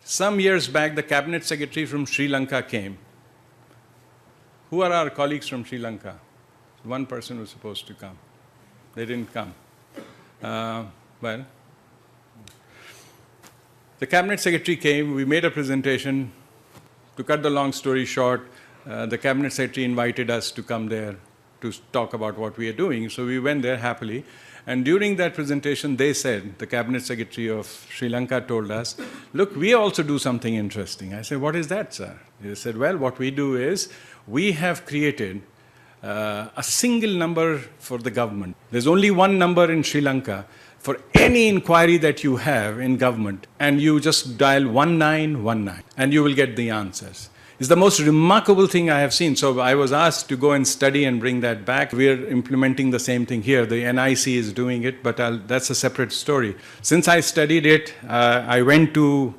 Some years back, the cabinet secretary from Sri Lanka came. Who are our colleagues from Sri Lanka? One person was supposed to come. They didn't come. Well, the cabinet secretary came, we made a presentation. To cut the long story short, the cabinet secretary invited us to come there to talk about what we are doing. So we went there happily. And during that presentation, they said, the cabinet secretary of Sri Lanka told us, look, we also do something interesting. I said, what is that, sir? He said, well, what we do is we have created a single number for the government. There's only one number in Sri Lanka for any inquiry that you have in government, and you just dial 1919 and you will get the answers. It's the most remarkable thing I have seen. So I was asked to go and study and bring that back. We're implementing the same thing here. The NIC is doing it, but that's a separate story. Since I studied it, I went to,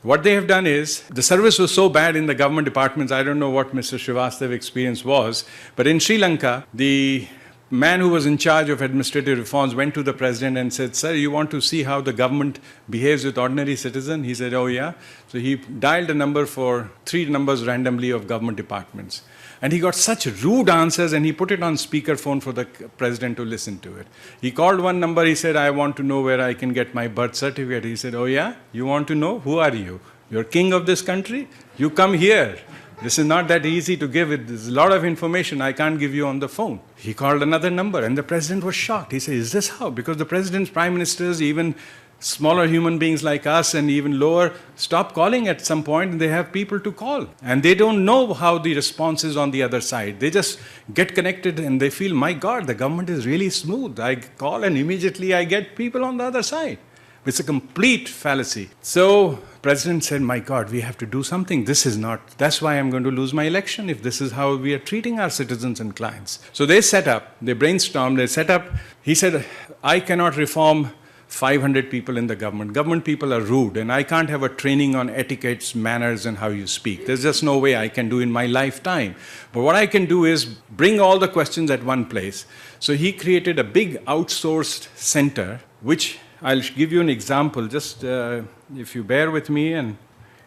what they have done is, the service was so bad in the government departments, I don't know what Mr. Srivastava's experience was, but in Sri Lanka, the man who was in charge of administrative reforms went to the president and said, sir, you want to see how the government behaves with ordinary citizen? He said, oh yeah. So he dialed a number for 3 numbers randomly of government departments. And he got such rude answers, and he put it on speakerphone for the president to listen to it. He called one number, he said, I want to know where I can get my birth certificate. He said, oh yeah, you want to know? Who are you? You're king of this country? You come here. This is not that easy to give it. There's a lot of information I can't give you on the phone. He called another number, and the president was shocked. He said, is this how? Because the presidents, prime ministers, even smaller human beings like us and even lower, stop calling at some point, and they have people to call. And they don't know how the response is on the other side. They just get connected and they feel, my God, the government is really smooth. I call and immediately I get people on the other side. It's a complete fallacy. So President said, my God, we have to do something. This is not, that's why I'm going to lose my election if this is how we are treating our citizens and clients. So they set up, they brainstormed, they set up, he said, I cannot reform 500 people in the government. Government people are rude, and I can't have a training on etiquettes, manners, and how you speak. There's just no way I can do in my lifetime. But what I can do is bring all the questions at one place. So he created a big outsourced center, which I'll give you an example, just if you bear with me. And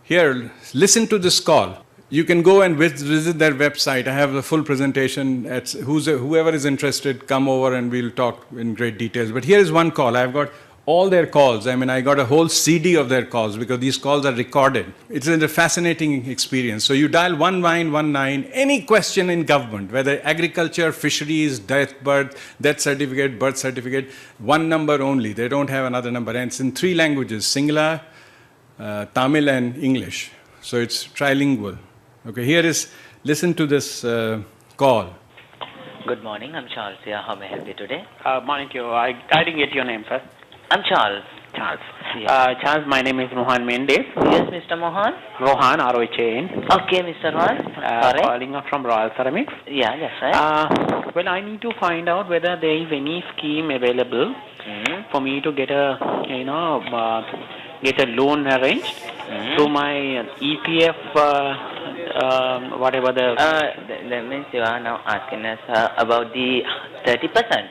here, listen to this call. You can go and visit their website. I have the full presentation. Whoever is interested, come over and we'll talk in great details. But here is one call. I've got all their calls. I mean, I got a whole CD of their calls because these calls are recorded. It's a fascinating experience. So you dial 1919, any question in government, whether agriculture, fisheries, death certificate, birth certificate, one number only. They don't have another number. And it's in 3 languages, Sinhala, Tamil, and English. So it's trilingual. Okay, here is, listen to this call. Good morning, I'm Charles here. How may I help you today? Morning to you. I didn't get your name, sir. I'm Charles. Charles. Yes. Charles, my name is Mohan Mendes. Yes, Mr. Mohan. Rohan, R-O-H-A-N. Okay, Mr. Rohan. Sorry. Calling up from Royal Ceramics. Yeah, that's right. Well, I need to find out whether there is any scheme available for me to get a, get a loan arranged through my EPF, whatever the... That means you are now asking us about the 30%.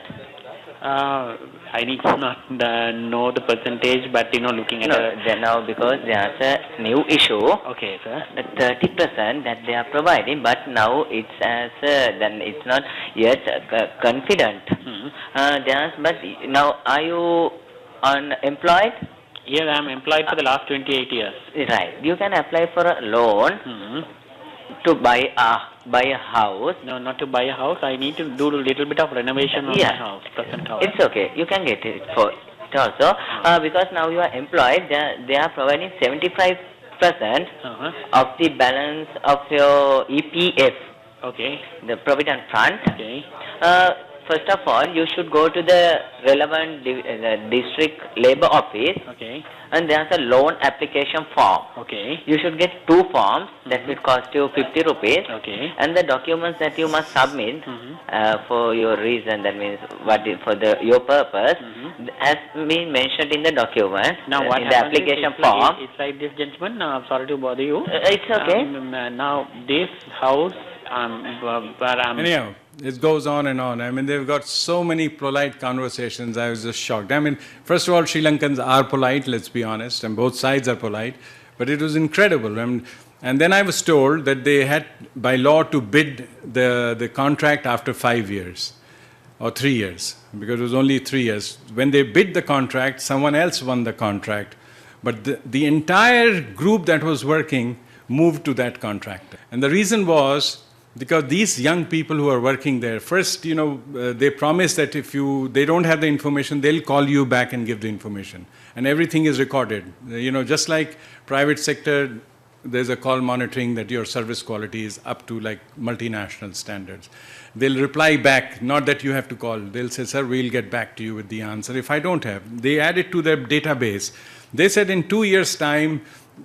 I need to not know the percentage, but looking at now because there's a new issue. Okay, sir. The 30% that they are providing, but now it's as then it's not yet confident. But now are you unemployed? Yes, I'm employed for the last 28 years. Right. You can apply for a loan to buy a house. No, not to buy a house. I need to do a little bit of renovation on my house, present house. It's okay. You can get it for it also. Because now you are employed, they are providing 75% of the balance of your EPF. Okay. The Provident Fund. Okay. First of all, you should go to the relevant district labor office. Okay. And there's a loan application form. Okay. You should get 2 forms that will cost you 50 rupees. Okay. And the documents that you must submit for your reason, that means for your purpose, has been mentioned in the document. Now what in the application form. It's like this, gentleman. I'm sorry to bother you. It's okay. Now this house, Anyhow, it goes on and on. I mean, they've got so many polite conversations. I was just shocked. I mean, first of all, Sri Lankans are polite, let's be honest, and both sides are polite. But it was incredible. And then I was told that they had, by law, to bid the contract after 5 years or 3 years, because it was only 3 years. When they bid the contract, someone else won the contract. But the entire group that was working moved to that contractor. And the reason was because these young people who are working there, first, they promise that if they don't have the information, they'll call you back and give the information. And everything is recorded. Just like private sector, there's a call monitoring that your service quality is up to like multinational standards. They'll reply back, not that you have to call. They'll say, sir, we'll get back to you with the answer. If I don't have, they add it to their database. They said in 2 years' time,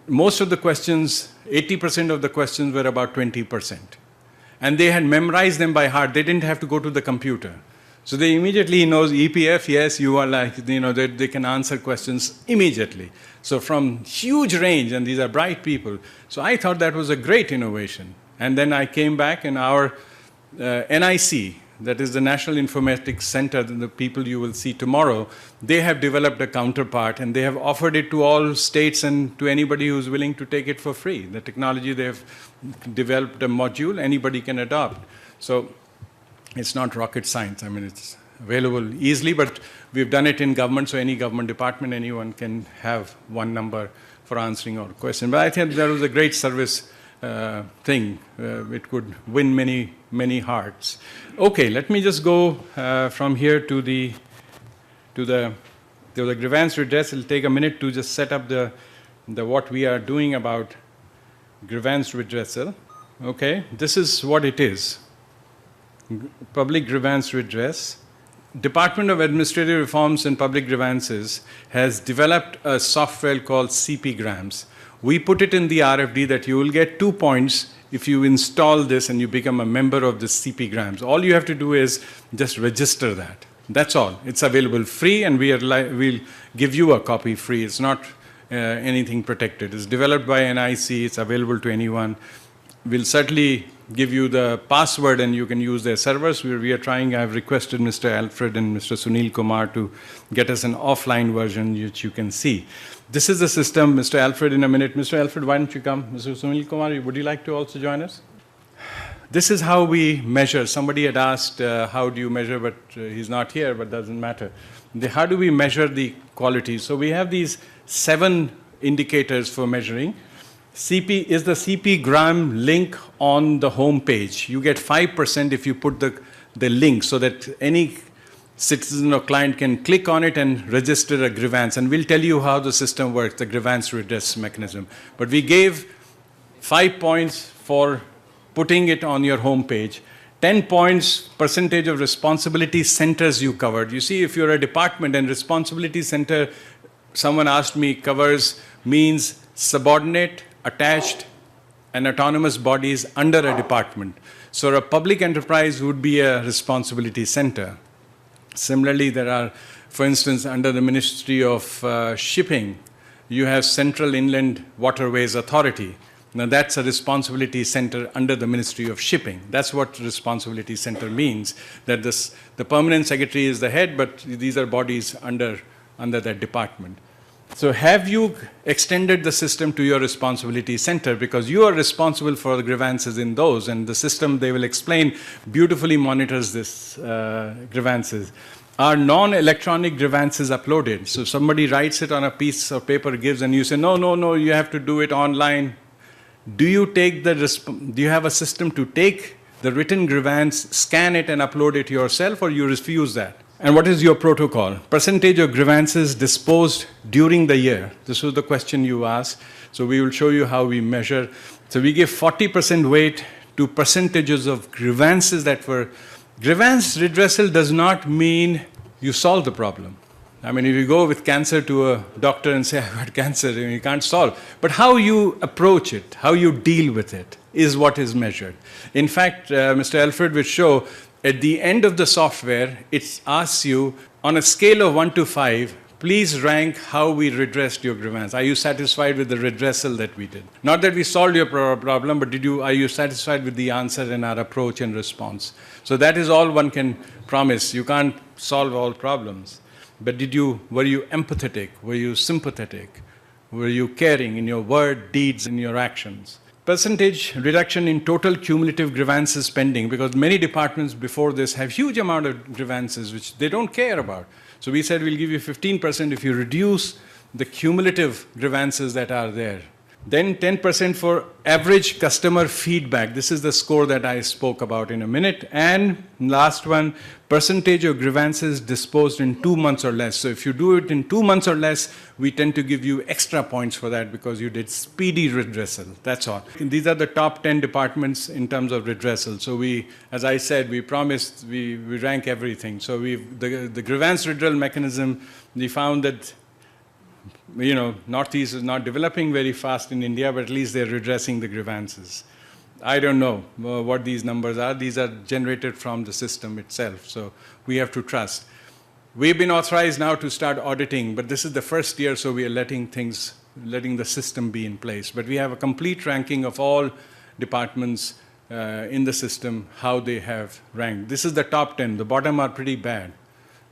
most of the questions, 80% of the questions were about 20%. And they had memorized them by heart. They didn't have to go to the computer. So they immediately knows EPF, yes, you are like, they can answer questions immediately. So from huge range, and these are bright people. So I thought that was a great innovation. And then I came back, and our NIC, that is the National Informatics Center, the people you will see tomorrow, they have developed a counterpart, and they have offered it to all states and to anybody who's willing to take it for free. The technology, they have developed a module anybody can adopt. So it's not rocket science. I mean, it's available easily, but we've done it in government, so any government department, anyone can have one number for answering our question. But I think that was a great service thing. It could win many, many hearts. Okay, let me just go from here to the grievance redress. It'll take a minute to just set up the what we are doing about grievance redressal. Okay, this is what it is. Public grievance redress. Department of Administrative Reforms and Public Grievances has developed a software called CPgrams. We put it in the RFD that you will get 2 points if you install this and you become a member of the CPgrams. All you have to do is just register that. That's all. It's available free, and we'll give you a copy free. It's not anything protected. It's developed by NIC. It's available to anyone. We'll certainly give you the password, and you can use their servers. We are trying. I've requested Mr. Alfred and Mr. Sunil Kumar to get us an offline version, which you can see. This is the system. Mr. Alfred in a minute. Mr. Alfred, why don't you come? Mr. Sunil Kumar, would you like to also join us? This is how we measure. Somebody had asked, how do you measure, but he's not here, but doesn't matter. How do we measure the quality? So we have these 7 indicators for measuring. CP is the CPgram link on the home page. You get 5% if you put the link so that any citizen or client can click on it and register a grievance. And we'll tell you how the system works, the grievance redress mechanism. But we gave 5 points for putting it on your home page. 10 points, percentage of responsibility centers you covered. You see, if you're a department and responsibility center, someone asked me, covers means subordinate, attached, and autonomous bodies under a department. So a public enterprise would be a responsibility center. Similarly, there are, for instance, under the Ministry of Shipping, you have Central Inland Waterways Authority. Now that's a responsibility center under the Ministry of Shipping. That's what responsibility center means, that the permanent secretary is the head, but these are bodies under that department. So have you extended the system to your responsibility center, because you are responsible for the grievances in those, and the system, they will explain, beautifully monitors this grievances. Are non-electronic grievances uploaded? So somebody writes it on a piece of paper, gives, and you say, no, you have to do it online. Do you have a system to take the written grievance, scan it, and upload it yourself, or you refuse that? And what is your protocol? Percentage of grievances disposed during the year. This was the question you asked. So we will show you how we measure. So we give 40% weight to percentages of grievances that were. Grievance redressal does not mean you solve the problem. I mean, if you go with cancer to a doctor and say, I've got cancer, you can't solve. But how you approach it, how you deal with it, is what is measured. In fact, Mr. Alfred will show, at the end of the software, it asks you, on a scale of 1 to 5, please rank how we redressed your grievance. Are you satisfied with the redressal that we did? Not that we solved your problem, but are you satisfied with the answer and our approach and response? So that is all one can promise. You can't solve all problems. But were you empathetic? Were you sympathetic? Were you caring in your word, deeds, and your actions? Percentage reduction in total cumulative grievances pending, because many departments before this have huge amount of grievances which they don't care about. So we said we'll give you 15% if you reduce the cumulative grievances that are there. Then 10% for average customer feedback. This is the score that I spoke about in a minute. And last one, percentage of grievances disposed in 2 months or less. So if you do it in 2 months or less, we tend to give you extra points for that because you did speedy redressal. That's all. And these are the top 10 departments in terms of redressal. So we, as I said, we promised we rank everything. So the grievance redressal mechanism, we found that Northeast is not developing very fast in India, but at least they're redressing the grievances. I don't know what these numbers are. These are generated from the system itself, so we have to trust. We've been authorized now to start auditing, but this is the first year, so we are letting the system be in place. But we have a complete ranking of all departments in the system, how they have ranked. This is the top 10. The bottom are pretty bad.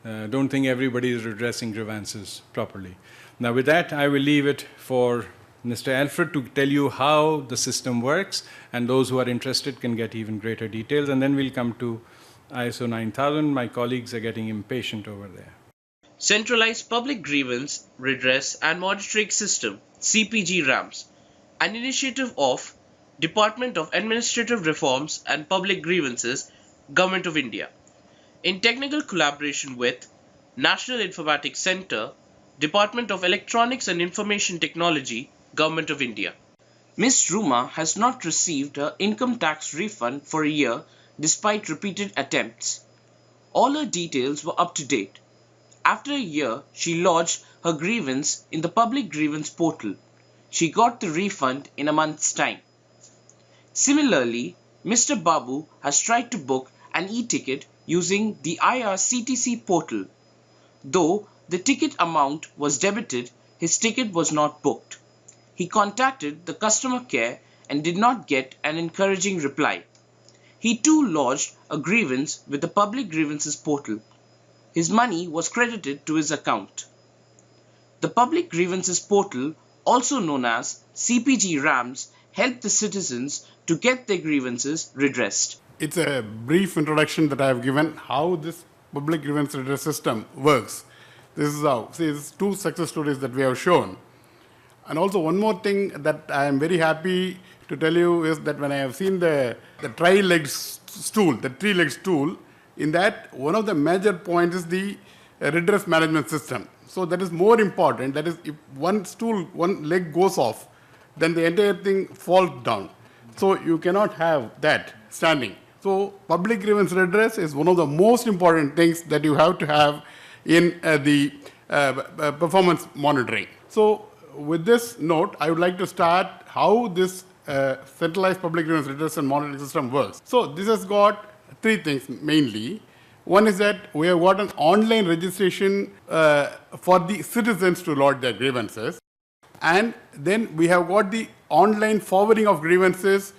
Don't think everybody is redressing grievances properly. Now with that, I will leave it for Mr. Alfred to tell you how the system works, and those who are interested can get even greater details, and then we'll come to ISO 9000. My colleagues are getting impatient over there. Centralized Public Grievance Redress and Monitoring System, CPG RAMS, an initiative of Department of Administrative Reforms and Public Grievances, Government of India, in technical collaboration with National Informatics Centre, Department of Electronics and Information Technology, Government of India. Ms. Ruma has not received her income tax refund for a year despite repeated attempts. All her details were up to date. After a year, she lodged her grievance in the public grievance portal. She got the refund in a month's time. Similarly, Mr. Babu has tried to book an e-ticket using the IRCTC portal. Though the ticket amount was debited, his ticket was not booked. He contacted the customer care and did not get an encouraging reply. He too lodged a grievance with the public grievances portal. His money was credited to his account. The public grievances portal, also known as CPG RAMS, helped the citizens to get their grievances redressed. It's a brief introduction that I have given how this public grievance redress system works. This is how. See, there's 2 success stories that we have shown. And also one more thing that I am very happy to tell you is that when I have seen the tri-legged stool, the 3-legged stool, in that one of the major points is the redress management system. So that is more important. That is, if one leg goes off, then the entire thing falls down. So you cannot have that standing. So public grievance redress is one of the most important things that you have to have in the performance monitoring. So with this note, I would like to start how this centralized public grievance redress and monitoring system works. So this has got 3 things mainly. One is that we have got an online registration for the citizens to lodge their grievances. And then we have got the online forwarding of grievances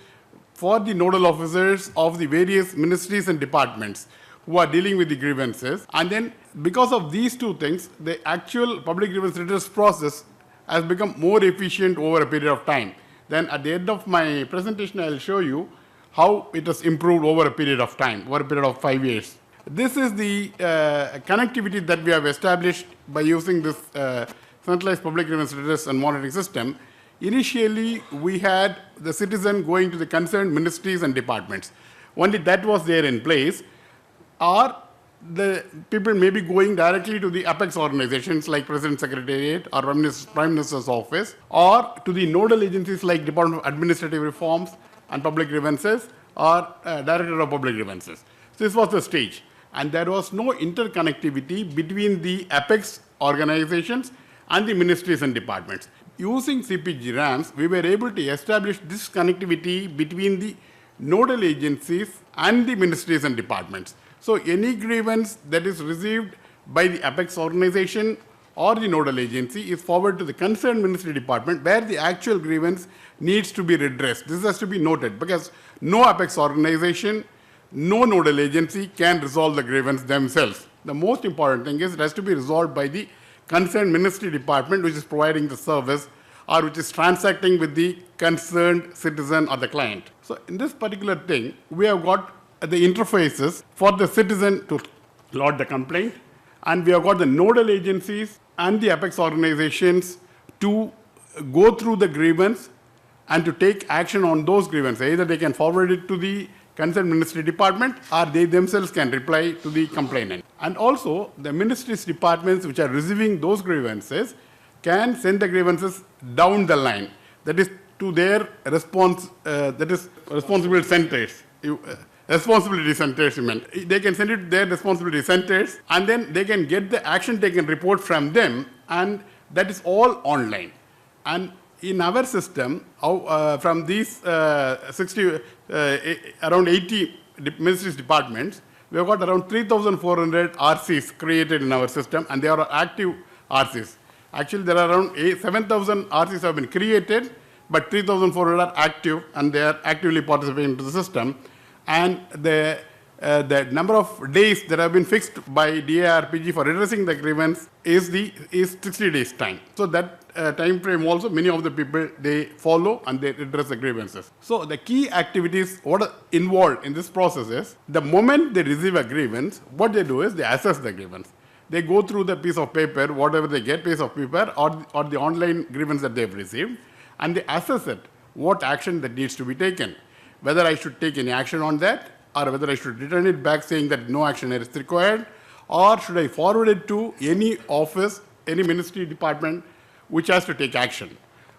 for the nodal officers of the various ministries and departments who are dealing with the grievances. And then because of these 2 things, the actual public grievance redress process has become more efficient over a period of time. Then at the end of my presentation, I will show you how it has improved over a period of time, over a period of 5 years. This is the connectivity that we have established by using this centralized public grievance redress and monitoring system. Initially, we had the citizen going to the concerned ministries and departments. Only that was there in place. Or the people may be going directly to the apex organizations like President's Secretariat or Prime Minister's Office, or to the nodal agencies like Department of Administrative Reforms and Public Grievances or Director of Public Grievances. So this was the stage. And there was no interconnectivity between the apex organizations and the ministries and departments. Using CPG RAMS, we were able to establish this connectivity between the nodal agencies and the ministries and departments. So any grievance that is received by the apex organization or the nodal agency is forwarded to the concerned ministry department where the actual grievance needs to be redressed. This has to be noted because no apex organization, no nodal agency can resolve the grievance themselves. The most important thing is it has to be resolved by the concerned ministry department which is providing the service or which is transacting with the concerned citizen or the client. So in this particular thing, we have got the interfaces for the citizen to lodge the complaint, and we have got the nodal agencies and the apex organizations to go through the grievance and to take action on those grievances. Either they can forward it to the concerned ministry department, or they themselves can reply to the complainant. And also, the ministry's departments which are receiving those grievances can send the grievances down the line, that is to their responsibility centers. Responsibility centers, you meant. They can send it to their responsibility centers, and then they can get the action taken report from them, and that is all online. And in our system, from these around 80 ministries departments, we have got around 3,400 RCs created in our system, and they are active RCs. Actually, there are around 7,000 RCs have been created, but 3,400 are active, and they are actively participating into the system. And the number of days that have been fixed by DARPG for redressing the grievance is 60 days time. So that time frame also many of the people they follow and they redress the grievances. So the key activities what are involved in this process is the moment they receive a grievance, what they do is they assess the grievance. They go through the piece of paper, whatever they get, piece of paper or the online grievance that they have received, and they assess it, what action that needs to be taken. Whether I should take any action on that, or whether I should return it back saying that no action is required, or should I forward it to any office, any ministry department which has to take action.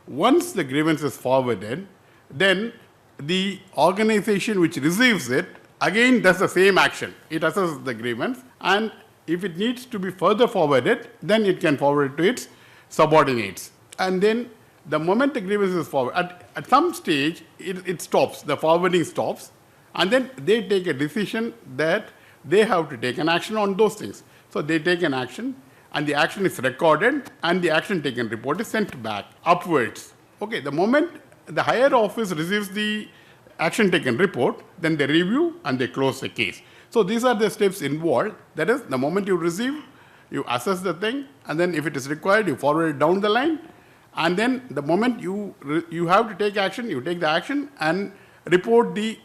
Once the grievance is forwarded, then the organization which receives it again does the same action. It assesses the grievance, and if it needs to be further forwarded, then it can forward it to its subordinates. And then the moment the grievance is forwarded, at some stage, it stops, the forwarding stops, and then they take a decision that they have to take an action on those things. So they take an action, and the action is recorded, and the action taken report is sent back upwards. Okay, the moment the higher office receives the action taken report, then they review and they close the case. So these are the steps involved. That is, the moment you receive, you assess the thing, and then if it is required, you forward it down the line, and then the moment you have to take action, you take the action and report the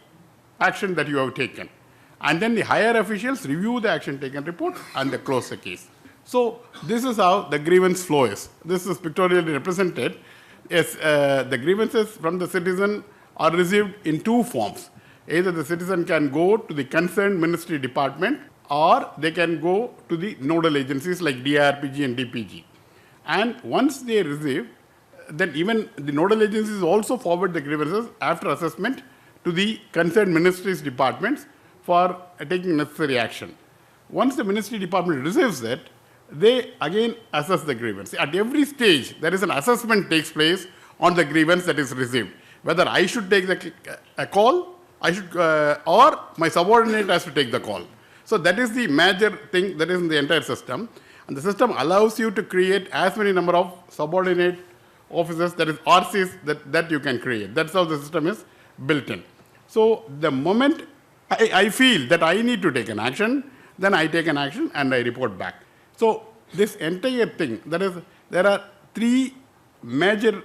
action that you have taken. And then the higher officials review the action taken report and they close the case. So this is how the grievance flow is. This is pictorially represented. Yes, the grievances from the citizen are received in two forms. Either the citizen can go to the concerned ministry department, or they can go to the nodal agencies like DRPG and DPG. And once they receive, then even the nodal agencies also forward the grievances after assessment to the concerned ministries departments for taking necessary action. Once the ministry department receives it, they again assess the grievance. At every stage, there is an assessment takes place on the grievance that is received. Whether I should take a call, or my subordinate has to take the call. So that is the major thing that is in the entire system. And the system allows you to create as many number of subordinate officers, that is RCs, that you can create. That's how the system is built in. So the moment I feel that I need to take an action, then I take an action and I report back. So this entire thing, that is, there are three major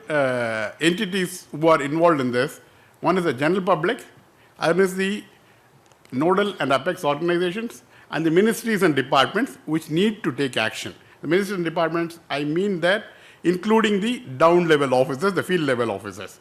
entities who are involved in this. One is the general public, other is the nodal and apex organizations, and the ministries and departments which need to take action. The ministries and departments, I mean that including the down level officers, the field level officers.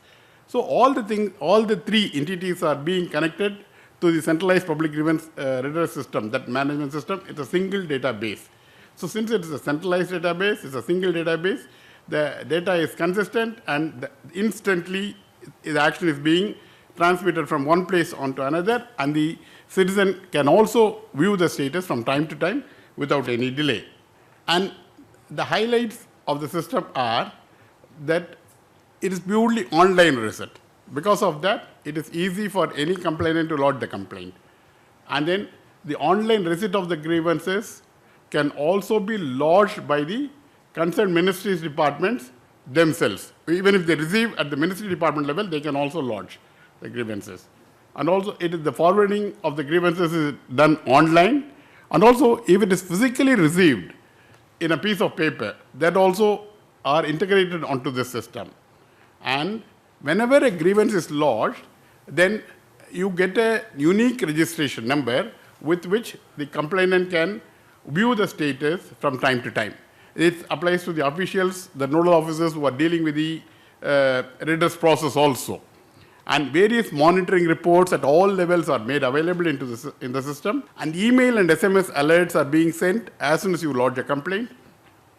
So all the three entities are being connected to the centralized public grievance redress system, that management system. It's a single database. So since it is a centralized database, it's a single database, the data is consistent, and instantly the action is being transmitted from one place onto another, and the citizen can also view the status from time to time without any delay. And the highlights of the system are that it is purely online receipt. Because of that, it is easy for any complainant to lodge the complaint. And then the online receipt of the grievances can also be lodged by the concerned ministries departments themselves. Even if they receive at the ministry department level, they can also lodge the grievances. And also, it is the forwarding of the grievances is done online. And also, if it is physically received in a piece of paper, that also are integrated onto this system. And whenever a grievance is lodged, then you get a unique registration number with which the complainant can view the status from time to time. It applies to the officials, the nodal officers who are dealing with the redress process also. And various monitoring reports at all levels are made available in the system, and email and SMS alerts are being sent as soon as you lodge a complaint.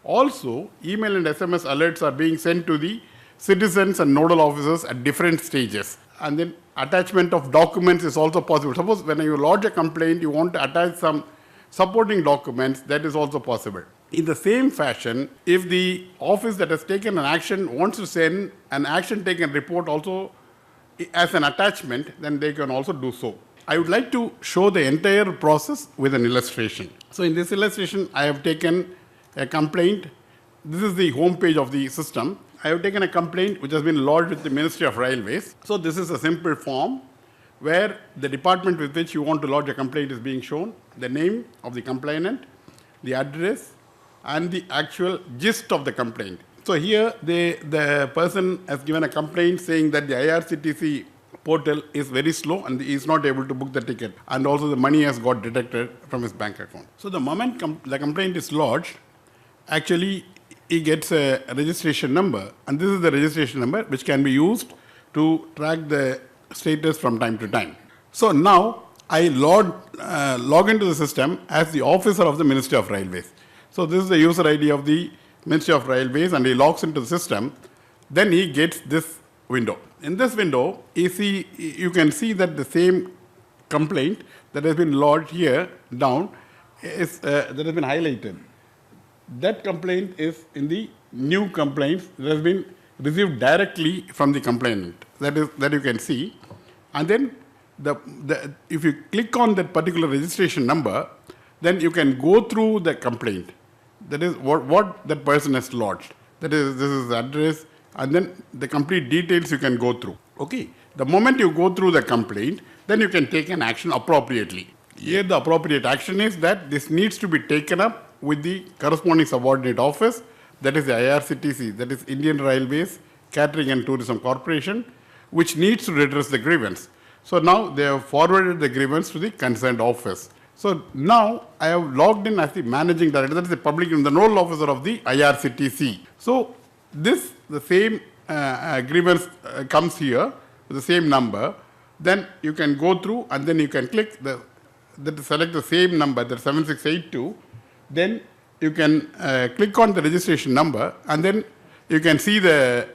Also, email and SMS alerts are being sent to the citizens and nodal officers at different stages. And then attachment of documents is also possible. Suppose when you lodge a complaint, you want to attach some supporting documents, that is also possible. In the same fashion, if the office that has taken an action wants to send an action taken report also as an attachment, then they can also do so. I would like to show the entire process with an illustration. So in this illustration, I have taken a complaint. This is the home page of the system. I have taken a complaint which has been lodged with the Ministry of Railways. So this is a simple form where the department with which you want to lodge a complaint is being shown, the name of the complainant, the address, and the actual gist of the complaint. So here the person has given a complaint saying that the IRCTC portal is very slow and he is not able to book the ticket, and also the money has got deducted from his bank account. So the moment the complaint is lodged, actually he gets a registration number, and this is the registration number which can be used to track the status from time to time. So now I log into the system as the officer of the Ministry of Railways. So this is the user ID of the Ministry of Railways, and he logs into the system. Then he gets this window. In this window, you can see that the same complaint that has been lodged here down is that has been highlighted. That complaint is in the new complaints that has been received directly from the complainant. That you can see. And then if you click on that particular registration number, then you can go through the complaint. That is what that person has lodged. That is, this is the address, and then the complete details you can go through. Okay. The moment you go through the complaint, then you can take an action appropriately. Here the appropriate action is that this needs to be taken up with the corresponding subordinate office, that is the IRCTC, that is Indian Railways Catering and Tourism Corporation, which needs to redress the grievance. So now they have forwarded the grievance to the concerned office. So now I have logged in as the managing director, that is the the nodal officer of the IRCTC. So the same grievance comes here with the same number. Then you can go through and then you can click select the same number, the 7682. Then you can click on the registration number, and then you can see a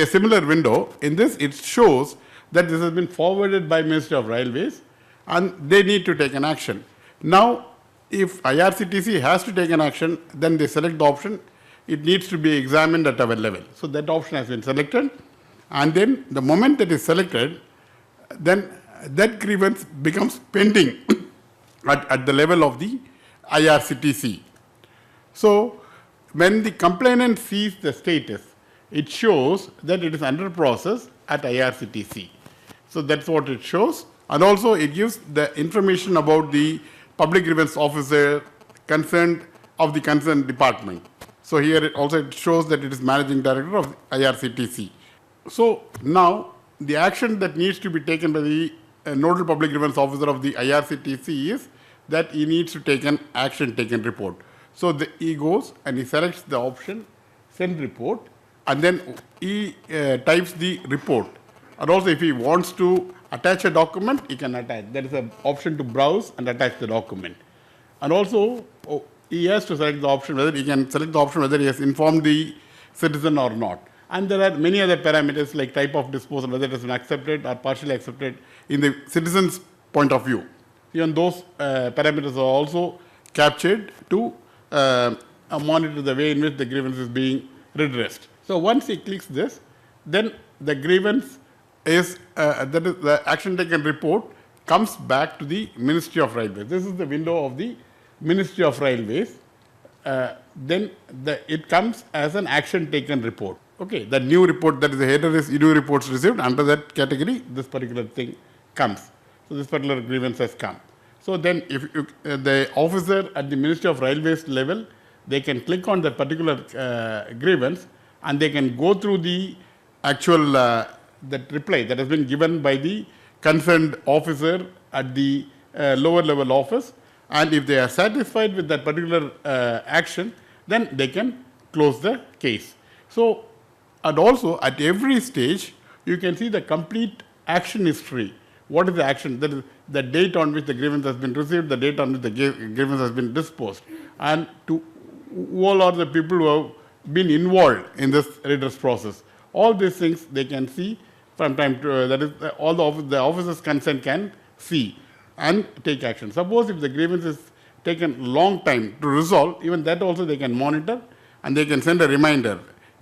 similar window. In this, it shows that this has been forwarded by Ministry of Railways, and they need to take an action. Now, if IRCTC has to take an action, then they select the option. It needs to be examined at our level. So that option has been selected, and then the moment that is selected, then that grievance becomes pending at the level of the IRCTC. So when the complainant sees the status, it shows that it is under process at IRCTC. So that's what it shows. And also it gives the information about the public grievance officer of the concerned department. So here it shows that it is managing director of IRCTC. So now the action that needs to be taken by the nodal public grievance officer of the IRCTC is that he needs to take an action taken report. So he goes and he selects the option send report, and then he types the report. And also if he wants to attach a document, he can attach. There is an option to browse and attach the document. And also he has to select the option whether he has informed the citizen or not. And there are many other parameters like type of disposal, whether it has been accepted or partially accepted in the citizen's point of view. Even those parameters are also captured to monitor the way in which the grievance is being redressed. So once he clicks this, then the grievance is, that is the action taken report comes back to the Ministry of Railways. This is the window of the Ministry of Railways. Then it comes as an action taken report. Okay, the new report, that is the header is new reports received. Under that category, this particular thing comes. So this particular grievance has come. So then if the officer at the Ministry of Railways level, they can click on that particular grievance, and they can go through the actual that reply that has been given by the concerned officer at the lower level office, and if they are satisfied with that particular action, then they can close the case. So, and also at every stage, you can see the complete action history. What is the action? That is the date on which the grievance has been received, the date on which the grievance has been disposed, and to all are the people who have been involved in this redress process. All these things they can see from time to that is all the officer's consent can see and take action. Suppose if the grievance is taken long time to resolve, even that also they can monitor and they can send a reminder.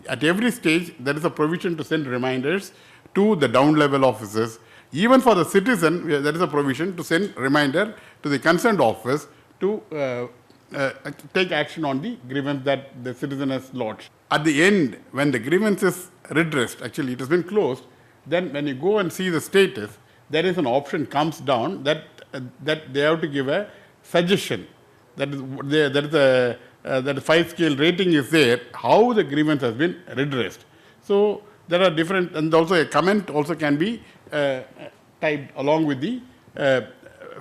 At every stage, there is a provision to send reminders to the down level officers. Even for the citizen, there is a provision to send reminder to the concerned office to take action on the grievance that the citizen has lodged. At the end, when the grievance is redressed, actually it has been closed, then when you go and see the status, there is an option comes down that they have to give a suggestion. That is that 5-scale rating is there, how the grievance has been redressed. So there are different, and also a comment also can be typed along with the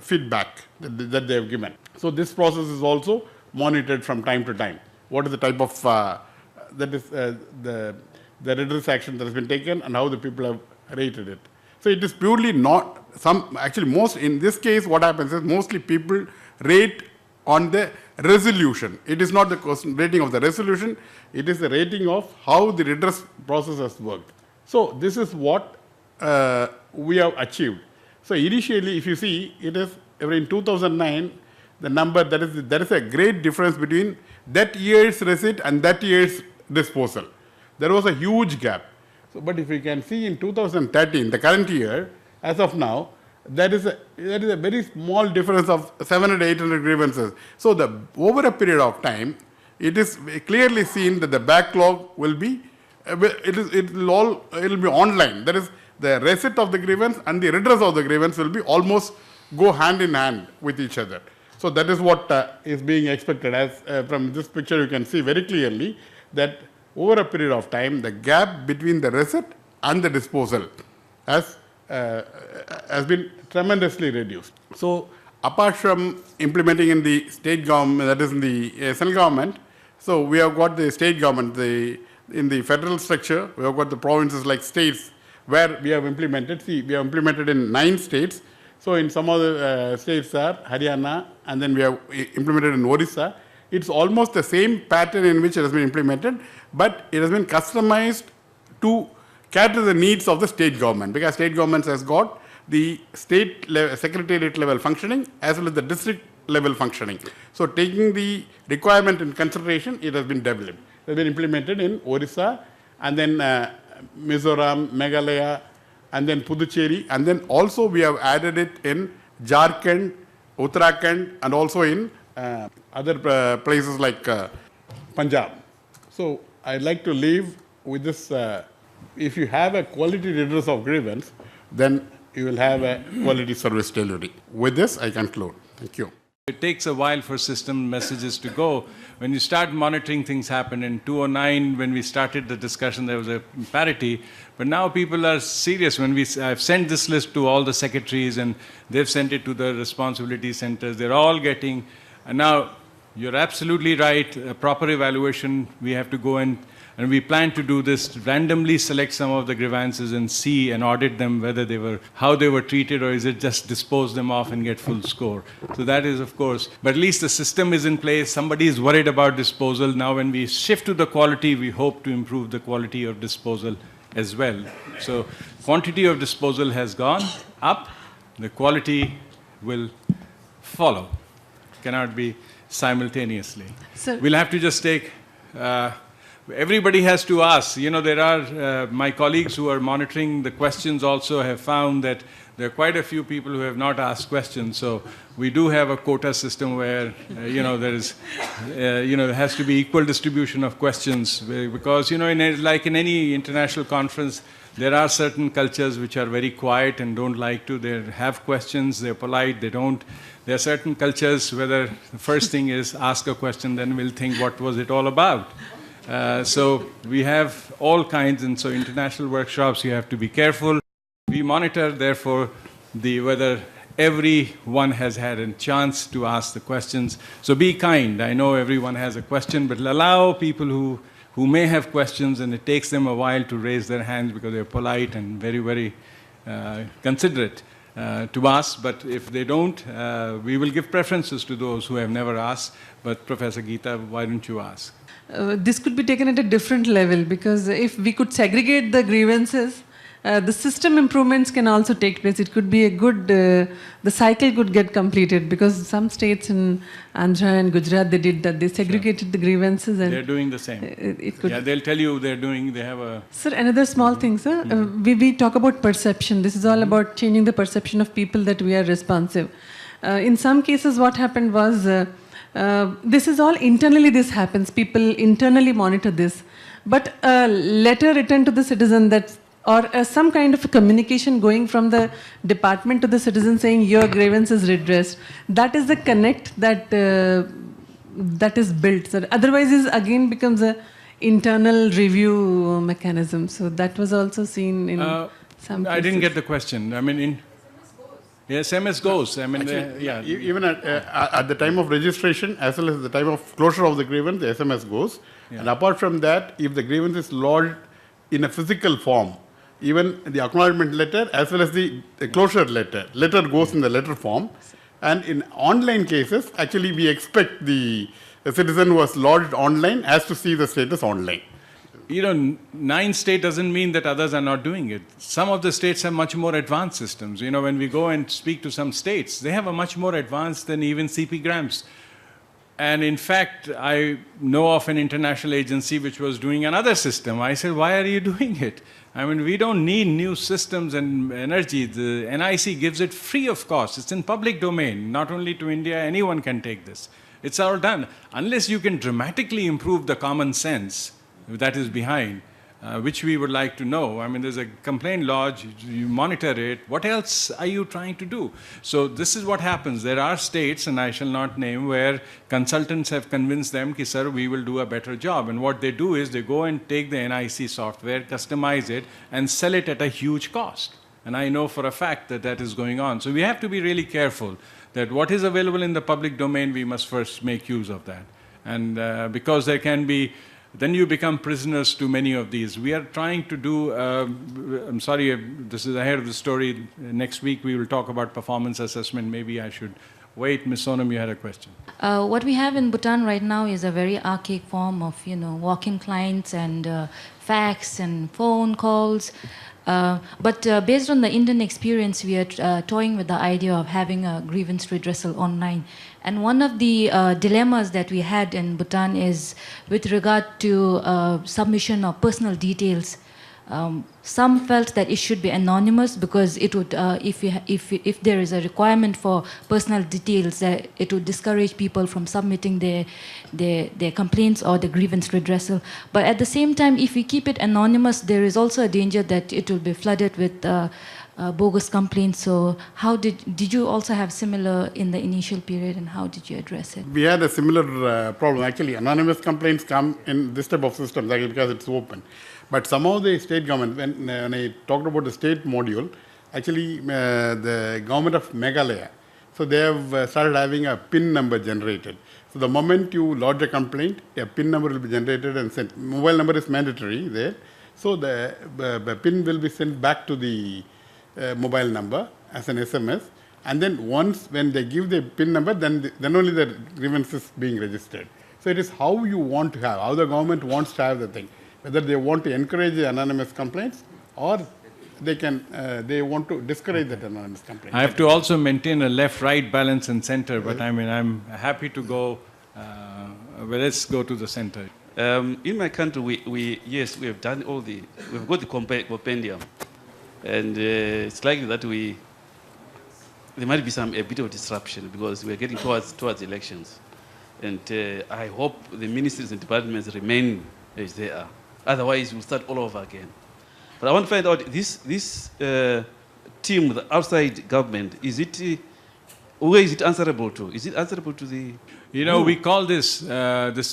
feedback that they have given. So this process is also monitored from time to time. What is the type of that is the redress action that has been taken and how the people have rated it. So it is purely not some, actually most, in this case what happens is mostly people rate on the resolution. It is not the rating of the resolution, it is the rating of how the redress process has worked. So this is what we have achieved. So initially if you see, it is in 2009, the number there is a great difference between that year's receipt and that year's disposal. There was a huge gap. So, but if you can see in 2013, the current year, as of now, there is a very small difference of 700, 800 grievances. So over a period of time, it is clearly seen that the backlog will be, it will be online. That is, the receipt of the grievance and the redress of the grievance will be almost go hand in hand with each other. So that is what is being expected. As from this picture, you can see very clearly that over a period of time, the gap between the receipt and the disposal has been tremendously reduced. So apart from implementing in the state government, that is in the central government, so we have got the state government, in the federal structure, we have got the provinces like states where we have implemented. See, we have implemented in 9 states. So in some other states are Haryana, and then we have implemented in Orissa. It's almost the same pattern in which it has been implemented, but it has been customized to cater the needs of the state government, because state government has got the state secretariat level functioning as well as the district level functioning. So taking the requirement in consideration, it has been developed. It has been implemented in Orissa, and then Mizoram, Meghalaya, and then Puducherry, and then also we have added it in Jharkhand, Uttarakhand, and also in other places like Punjab. So I'd like to leave with this, if you have a quality redress of grievance, then you will have a quality service delivery. With this, I conclude. Thank you. It takes a while for system messages to go. When you start monitoring, things happen. In 2009, when we started the discussion, there was a parity. But now people are serious. When I've sent this list to all the secretaries, and they've sent it to the responsibility centers. They're all getting, and now you're absolutely right, a proper evaluation, we have to go in, and we plan to do this, randomly select some of the grievances and see and audit them, whether they were, how they were treated, or is it just dispose them off and get full score. So that is, of course, but at least the system is in place. Somebody is worried about disposal. Now when we shift to the quality, we hope to improve the quality of disposal as well. So quantity of disposal has gone up. The quality will follow. Cannot be simultaneously. So we'll have to just take, everybody has to ask. You know, there are, my colleagues who are monitoring the questions also have found that there are quite a few people who have not asked questions. So we do have a quota system where, there is, there has to be equal distribution of questions, because, like in any international conference, there are certain cultures which are very quiet and don't like to. They have questions, they're polite, they don't. There are certain cultures where the first thing is ask a question, then we'll think what was it all about. So we have all kinds, and so international workshops, you have to be careful. We monitor, therefore, whether everyone has had a chance to ask the questions. So be kind. I know everyone has a question, but allow people who may have questions, and it takes them a while to raise their hands because they're polite and very, very considerate to ask. But if they don't, we will give preferences to those who have never asked. But Professor Geeta, why don't you ask? This could be taken at a different level, because if we could segregate the grievances, the system improvements can also take place. It could be a good, the cycle could get completed, because some states in Andhra and Gujarat, they did that. They segregated the grievances. And they're doing the same. Yeah, they'll tell you they have a... Sir, another small thing, sir. We talk about perception. This is all about changing the perception of people that we are responsive. In some cases, what happened was, this is all internally this happens. People internally monitor this. But a letter written to the citizen that, or some kind of a communication going from the department to the citizen saying your grievance is redressed, that is the connect that that is built. So otherwise, it again becomes a internal review mechanism. So that was also seen in some cases. I didn't get the question. I mean, SMS goes. I mean, Actually, even at the time of registration, as well as the time of closure of the grievance, the SMS goes. Yeah. And apart from that, if the grievance is lodged in a physical form, even the acknowledgement letter as well as the closure letter goes in the letter form. And in online cases, actually we expect the citizen who was lodged online has to see the status online. 9 states doesn't mean that others are not doing it. Some of the states have much more advanced systems. When we go and speak to some states, they have a much more advanced than even CP Grams. And in fact, I know of an international agency which was doing another system. I said, why are you doing it? I mean, we don't need new systems and energy. The NIC gives it free of cost. It's in public domain, not only to India, anyone can take this. It's all done. Unless you can dramatically improve the common sense that is behind, which we would like to know. I mean, there's a complaint lodge, you monitor it. What else are you trying to do? So this is what happens. There are states, and I shall not name, where consultants have convinced them, ki, sir, we will do a better job. And what they do is they go and take the NIC software, customize it, and sell it at a huge cost. And I know for a fact that that is going on. So we have to be really careful that what is available in the public domain, we must first make use of that. And because there can be, then you become prisoners to many of these. We are trying to do, I'm sorry, this is ahead of the story. Next week we will talk about performance assessment. Maybe I should wait. Ms. Sonam, you had a question. What we have in Bhutan right now is a very archaic form of, walk-in clients and fax and phone calls. But based on the Indian experience, we are toying with the idea of having a grievance redressal online. And one of the dilemmas that we had in Bhutan is with regard to submission of personal details. Some felt that it should be anonymous because it would, if there is a requirement for personal details, it would discourage people from submitting their complaints or the grievance redressal. But at the same time, if we keep it anonymous, there is also a danger that it will be flooded with bogus complaints. So how did you also have similar in the initial period, and how did you address it? We had a similar problem. Actually, anonymous complaints come in this type of systems because it's open. But somehow the state government, when I talked about the state module, actually the government of Meghalaya, so they have started having a PIN number generated. So the moment you lodge a complaint, a PIN number will be generated and sent. Mobile number is mandatory there. So the PIN will be sent back to the mobile number as an SMS. And then once when they give the PIN number, then only the grievance is being registered. So it is how you want to have, how the government wants to have the thing. Whether they want to encourage the anonymous complaints or they want to discourage that anonymous complaint. I have to also maintain a left-right balance and center, but I mean, I'm happy to go, well, let's go to the center. In my country, we have done we've got the compendium. And it's likely that there might be a bit of disruption because we're getting towards elections. And I hope the ministries and departments remain as they are. Otherwise, we'll start all over again. But I want to find out, this team, the outside government, is it who is it answerable to? Is it answerable to the... You know, we call this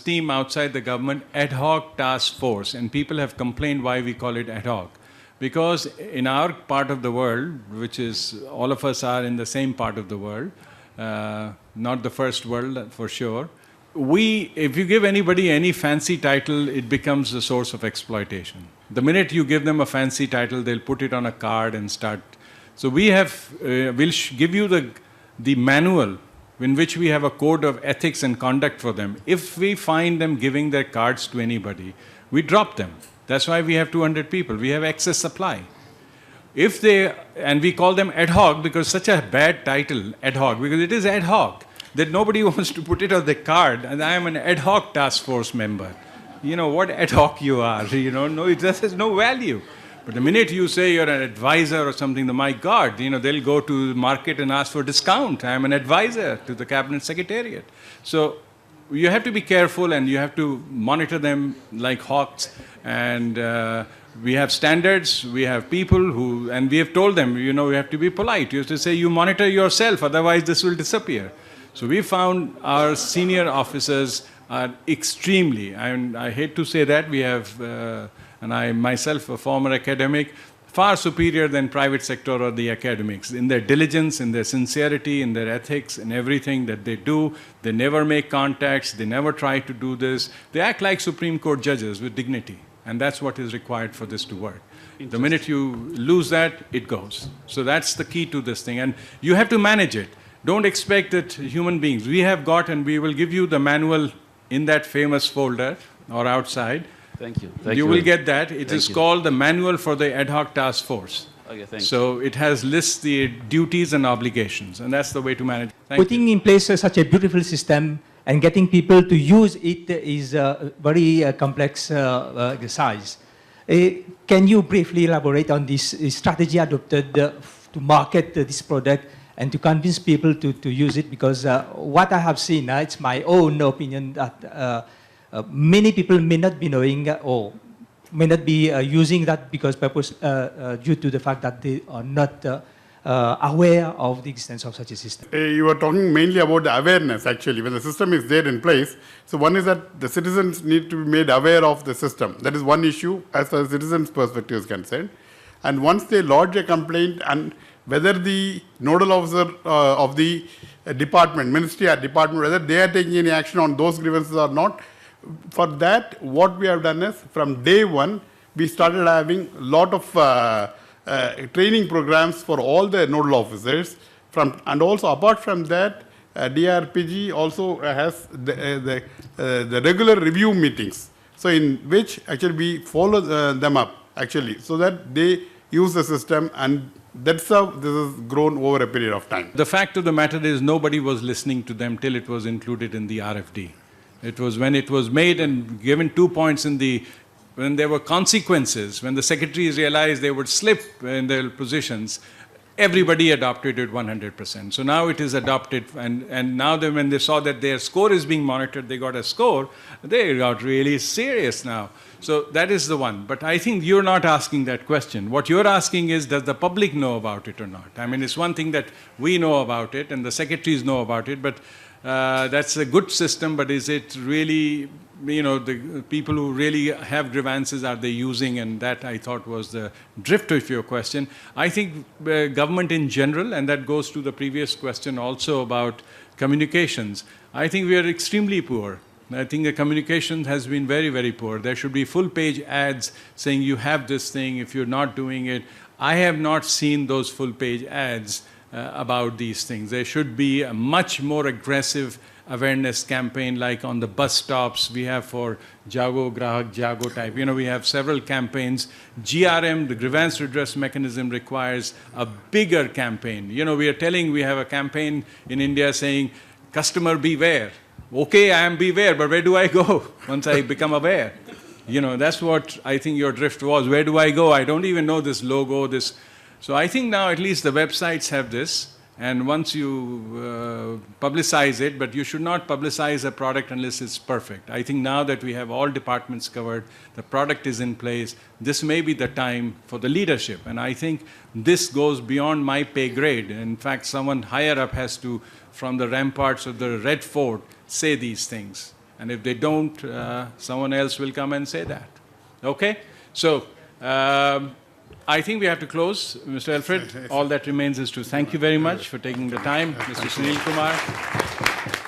team outside the government ad hoc task force, and people have complained why we call it ad hoc. Because in our part of the world, which is all of us are in the same part of the world, not the first world for sure, if you give anybody any fancy title, it becomes a source of exploitation. The minute you give them a fancy title, they'll put it on a card and start. So we have, we'll give you the manual in which we have a code of ethics and conduct for them. If we find them giving their cards to anybody, we drop them. That's why we have 200 people. We have excess supply. If they, and we call them ad hoc because such a bad title, ad hoc, because it is ad hoc, that nobody wants to put it on the card, and I am an ad hoc task force member. You know, what ad hoc you are, you know, no, it just has no value. But the minute you say you're an advisor or something, my God, you know, they'll go to the market and ask for discount. I'm an advisor to the Cabinet Secretariat. So you have to be careful and you have to monitor them like hawks. And we have standards, we have people who, and we have told them, you know, you have to be polite. You have to say, you monitor yourself, otherwise this will disappear. So we found our senior officers are extremely, and I hate to say that, we have, and I myself, a former academic, far superior than private sector or the academics in their diligence, in their sincerity, in their ethics, in everything that they do. They never make contacts, they never try to do this. They act like Supreme Court judges with dignity, and that's what is required for this to work. The minute you lose that, it goes. So that's the key to this thing, and you have to manage it. Don't expect that human beings, we have got, and we will give you the manual in that famous folder or outside. Thank you. You will get that. It is called the Manual for the Ad Hoc Task Force. Okay, thank you. So it has lists the duties and obligations, and that's the way to manage. Putting in place such a beautiful system and getting people to use it is a very complex exercise. Can you briefly elaborate on this strategy adopted to market this product and to convince people to use it? Because what I have seen, it's my own opinion that many people may not be knowing or may not be using that because purpose due to the fact that they are not aware of the existence of such a system. You were talking mainly about the awareness, actually, when the system is there in place. So one is that the citizens need to be made aware of the system. That is one issue as far as citizens' perspective is concerned. And once they lodge a complaint, and whether the nodal officer of the department, ministry or department, whether they are taking any action on those grievances or not, for that, what we have done is, from day one, we started having a lot of training programs for all the nodal officers. And also, apart from that, DRPG also has the regular review meetings, so in which actually we follow them up, actually, so that they use the system, and that's how this has grown over a period of time. The fact of the matter is nobody was listening to them till it was included in the RFD. It was when it was made and given 2 points in the, when there were consequences, when the secretaries realized they would slip in their positions, everybody adopted it 100%. So now it is adopted, and now when they saw that their score is being monitored, they got a score, they got really serious now. So that is the one. But I think you're not asking that question. What you're asking is, does the public know about it or not? I mean, it's one thing that we know about it and the secretaries know about it, but that's a good system, but is it really, you know, the people who really have grievances, are they using? And that, I thought, was the drift of your question. I think government in general, and that goes to the previous question also about communications, I think we are extremely poor. I think the communication has been very, very poor. There should be full-page ads saying you have this thing if you're not doing it. I have not seen those full-page ads about these things. There should be a much more aggressive awareness campaign, like on the bus stops we have for Jago, Grahak, Jago type. You know, we have several campaigns. GRM, the grievance redress mechanism, requires a bigger campaign. You know, we have a campaign in India saying, customer beware. Okay, I am beware, but where do I go once I become aware? You know, that's what I think your drift was. Where do I go? I don't even know this logo, this. So I think now at least the websites have this, And once you publicize it, but you should not publicize a product unless it's perfect. I think now that we have all departments covered, the product is in place, this may be the time for the leadership. And I think this goes beyond my pay grade. In fact, someone higher up has to, from the ramparts of the Red Fort, say these things. And if they don't, someone else will come and say that. Okay? So, I think we have to close. Mr. Alfred, all that remains is to thank you very much for taking the time. Mr. Sunil Kumar.